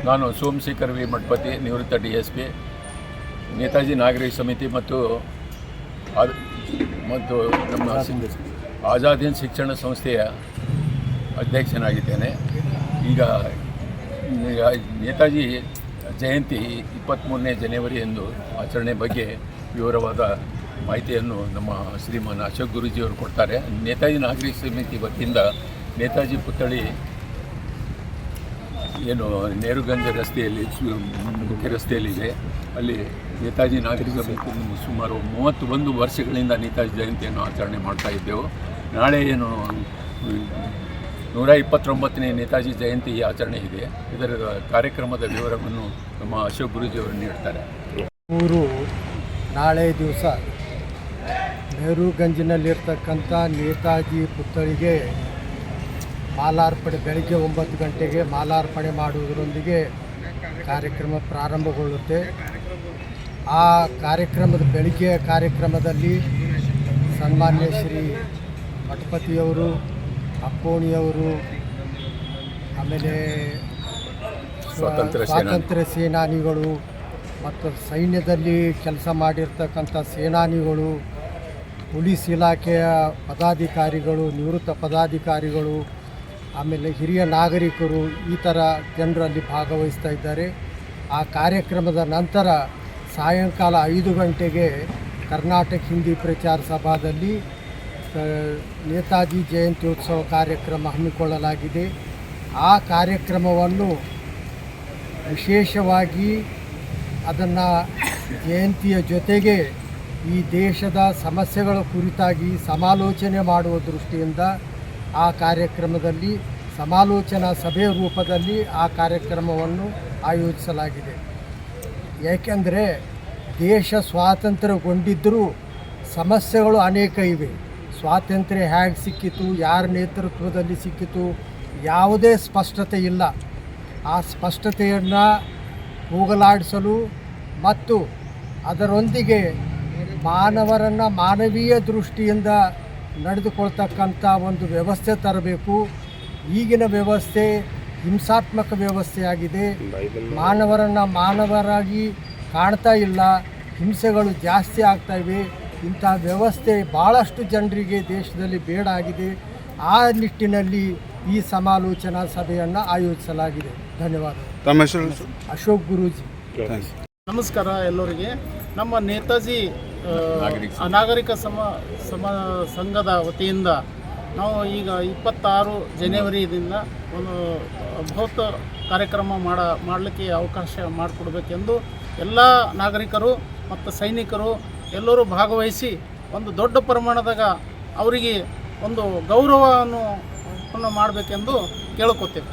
ನಾನು ಸೋಮಶೇಖರ್ ವಿ ಮಠಪತಿ, ನಿವೃತ್ತ DSP, ನೇತಾಜಿ ನಾಗರಿಕ ಸಮಿತಿ ಮತ್ತು ನಮ್ಮ ಆಜಾದ್ ಹಿಂದ್ ಶಿಕ್ಷಣ ಸಂಸ್ಥೆಯ ಅಧ್ಯಕ್ಷನಾಗಿದ್ದೇನೆ. ಈಗ ನೇತಾಜಿ ಜಯಂತಿ 23ನೇ ಜನವರಿ ಎಂದು ಆಚರಣೆ ಬಗ್ಗೆ ವಿವರವಾದ ಮಾಹಿತಿಯನ್ನು ನಮ್ಮ ಶ್ರೀಮಾನ್ ಅಶೋಕ್ ಗುರೂಜಿಯವರು ಕೊಡ್ತಾರೆ. ನೇತಾಜಿ ನಾಗರಿಕ ಸಮಿತಿ ವತಿಯಿಂದ ನೇತಾಜಿ ಪುತ್ಥಳಿ ಏನು ನೆಹರುಗಂಜ್ ರಸ್ತೆಯಲ್ಲಿ ಮುಖ್ಯ ರಸ್ತೆಯಲ್ಲಿದೆ, ಅಲ್ಲಿ ನೇತಾಜಿ ನಾಗರಿಕ ಸಮಿತಿ ಸುಮಾರು 31 ವರ್ಷಗಳಿಂದ ನೇತಾಜಿ ಜಯಂತಿಯನ್ನು ಆಚರಣೆ ಮಾಡ್ತಾ ಇದ್ದೆವು. ನಾಳೆ ಏನು 129ನೇ ನೇತಾಜಿ ಜಯಂತಿ ಆಚರಣೆ ಇದೆ. ಇದರ ಕಾರ್ಯಕ್ರಮದ ವಿವರವನ್ನು ನಮ್ಮ ಅಶೋಕ್ ಗುರೂಜಿಯವರು ನೀಡ್ತಾರೆ. ನಾಳೆ ದಿವಸ ನೆಹರುಗಂಜಿನಲ್ಲಿರ್ತಕ್ಕಂಥ ನೇತಾಜಿ ಪುತ್ಥಳಿಗೆ ಮಾಲಾರ್ಪಣೆ ಬೆಳಗ್ಗೆ 9 ಗಂಟೆಗೆ ಮಾಲಾರ್ಪಣೆ ಮಾಡುವುದರೊಂದಿಗೆ ಕಾರ್ಯಕ್ರಮ ಪ್ರಾರಂಭಗೊಳ್ಳುತ್ತೆ. ಆ ಬೆಳಗ್ಗೆ ಕಾರ್ಯಕ್ರಮದಲ್ಲಿ ಸನ್ಮಾನ್ಯ ಶ್ರೀ ಮಠಪತಿಯವರು, ಅಪ್ಪೋಣಿಯವರು, ಆಮೇಲೆ ಸ್ವಾತಂತ್ರ್ಯ ಸೇನಾನಿಗಳು ಮತ್ತು ಸೈನ್ಯದಲ್ಲಿ ಕೆಲಸ ಮಾಡಿರ್ತಕ್ಕಂಥ ಸೇನಾನಿಗಳು, ಪೊಲೀಸ್ ಇಲಾಖೆಯ ಪದಾಧಿಕಾರಿಗಳು, ನಿವೃತ್ತ ಪದಾಧಿಕಾರಿಗಳು, ಆಮೇಲೆ ಹಿರಿಯ ನಾಗರಿಕರು, ಈ ಥರ ಜನರಲ್ಲಿ ಭಾಗವಹಿಸ್ತಾ ಇದ್ದಾರೆ. ಆ ಕಾರ್ಯಕ್ರಮದ ನಂತರ ಸಾಯಂಕಾಲ 5 ಗಂಟೆಗೆ ಕರ್ನಾಟಕ ಹಿಂದಿ ಪ್ರಚಾರ ಸಭಾದಲ್ಲಿ ನೇತಾಜಿ ಜಯಂತ್ಯೋತ್ಸವ ಕಾರ್ಯಕ್ರಮ ಹಮ್ಮಿಕೊಳ್ಳಲಾಗಿದೆ. ಆ ಕಾರ್ಯಕ್ರಮವನ್ನು ವಿಶೇಷವಾಗಿ ಅದನ್ನು ಜಯಂತಿಯ ಜೊತೆಗೆ ಈ ದೇಶದ ಸಮಸ್ಯೆಗಳ ಕುರಿತಾಗಿ ಸಮಾಲೋಚನೆ ಮಾಡುವ ದೃಷ್ಟಿಯಿಂದ ಆ ಕಾರ್ಯಕ್ರಮದಲ್ಲಿ ಸಮಾಲೋಚನಾ ಸಭೆಯ ರೂಪದಲ್ಲಿ ಆ ಕಾರ್ಯಕ್ರಮವನ್ನು ಆಯೋಜಿಸಲಾಗಿದೆ. ಏಕೆಂದರೆ ದೇಶ ಸ್ವಾತಂತ್ರ್ಯಗೊಂಡಿದ್ದರೂ ಸಮಸ್ಯೆಗಳು ಅನೇಕ ಇವೆ. ಸ್ವಾತಂತ್ರ್ಯ ಹೇಗೆ ಸಿಕ್ಕಿತು, ಯಾರ ನೇತೃತ್ವದಲ್ಲಿ ಸಿಕ್ಕಿತು, ಯಾವುದೇ ಸ್ಪಷ್ಟತೆ ಇಲ್ಲ. ಆ ಸ್ಪಷ್ಟತೆಯನ್ನು ಹೋಗಲಾಡಿಸಲು ಮತ್ತು ಅದರೊಂದಿಗೆ ಮಾನವರನ್ನು ಮಾನವೀಯ ದೃಷ್ಟಿಯಿಂದ ನಡೆದುಕೊಳ್ತಕ್ಕಂಥ ಒಂದು ವ್ಯವಸ್ಥೆ ತರಬೇಕು. ಈಗಿನ ವ್ಯವಸ್ಥೆ ಹಿಂಸಾತ್ಮಕ ವ್ಯವಸ್ಥೆಯಾಗಿದೆ. ಮಾನವರನ್ನು ಮಾನವರಾಗಿ ಕಾಣ್ತಾ ಇಲ್ಲ, ಹಿಂಸೆಗಳು ಜಾಸ್ತಿ ಆಗ್ತಾಯಿವೆ. ಇಂಥ ವ್ಯವಸ್ಥೆ ಭಾಳಷ್ಟು ಜನರಿಗೆ ದೇಶದಲ್ಲಿ ಬೇಡ ಆಗಿದೆ. ಆ ನಿಟ್ಟಿನಲ್ಲಿ ಈ ಸಮಾಲೋಚನಾ ಸಭೆಯನ್ನು ಆಯೋಜಿಸಲಾಗಿದೆ. ಧನ್ಯವಾದ. ತಮ್ಮ ಹೆಸರು? ಅಶೋಕ್ ಗುರೂಜಿ. ನಮಸ್ಕಾರ ಎಲ್ಲರಿಗೆ. ನಮ್ಮ ನೇತಾಜಿ ನಾಗರಿಕ ಸಂಘದ ವತಿಯಿಂದ ನಾವು ಈಗ 26 ಜನವರಿಯಿಂದ ಒಂದು ಬೃಹತ್ ಕಾರ್ಯಕ್ರಮ ಮಾಡಲಿಕ್ಕೆ ಅವಕಾಶ ಮಾಡಿಕೊಡ್ಬೇಕೆಂದು ಎಲ್ಲ ನಾಗರಿಕರು ಮತ್ತು ಸೈನಿಕರು ಎಲ್ಲರೂ ಭಾಗವಹಿಸಿ ಒಂದು ದೊಡ್ಡ ಪ್ರಮಾಣದಾಗ ಅವರಿಗೆ ಒಂದು ಗೌರವವನ್ನು ಮಾಡಬೇಕೆಂದು ಕೇಳ್ಕೊತೇವೆ.